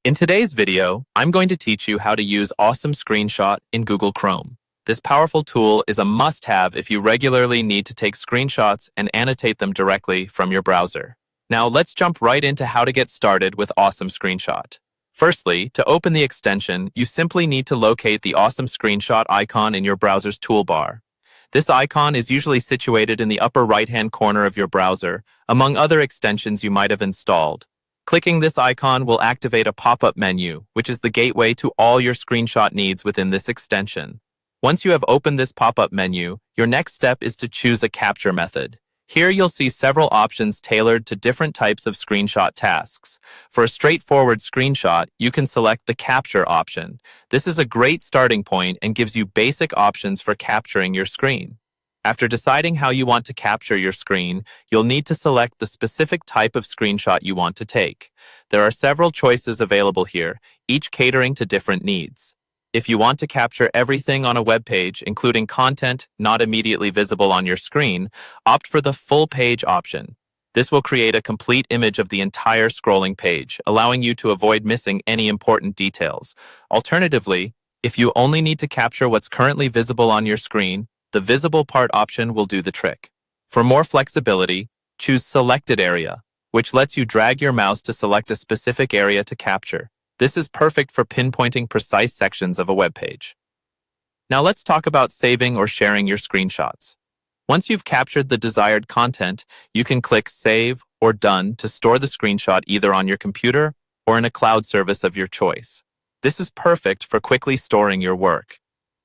In today's video, I'm going to teach you how to use Awesome Screenshot in Google Chrome. This powerful tool is a must-have if you regularly need to take screenshots and annotate them directly from your browser. Now let's jump right into how to get started with Awesome Screenshot. Firstly, to open the extension, you simply need to locate the Awesome Screenshot icon in your browser's toolbar. This icon is usually situated in the upper right-hand corner of your browser, among other extensions you might have installed. Clicking this icon will activate a pop-up menu, which is the gateway to all your screenshot needs within this extension. Once you have opened this pop-up menu, your next step is to choose a capture method. Here you'll see several options tailored to different types of screenshot tasks. For a straightforward screenshot, you can select the capture option. This is a great starting point and gives you basic options for capturing your screen. After deciding how you want to capture your screen, you'll need to select the specific type of screenshot you want to take. There are several choices available here, each catering to different needs. If you want to capture everything on a web page, including content not immediately visible on your screen, opt for the full page option. This will create a complete image of the entire scrolling page, allowing you to avoid missing any important details. Alternatively, if you only need to capture what's currently visible on your screen, the visible part option will do the trick. For more flexibility, choose Selected Area, which lets you drag your mouse to select a specific area to capture. This is perfect for pinpointing precise sections of a web page. Now let's talk about saving or sharing your screenshots. Once you've captured the desired content, you can click Save or Done to store the screenshot either on your computer or in a cloud service of your choice. This is perfect for quickly storing your work.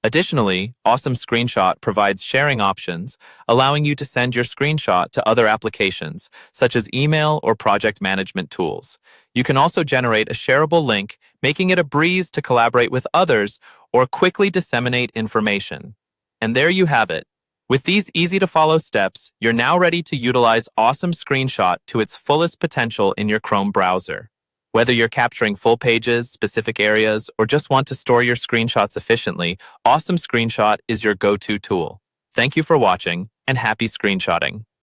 Additionally, Awesome Screenshot provides sharing options, allowing you to send your screenshot to other applications, such as email or project management tools. You can also generate a shareable link, making it a breeze to collaborate with others or quickly disseminate information. And there you have it. With these easy-to-follow steps, you're now ready to utilize Awesome Screenshot to its fullest potential in your Chrome browser. Whether you're capturing full pages, specific areas, or just want to store your screenshots efficiently, Awesome Screenshot is your go-to tool. Thank you for watching, and happy screenshotting.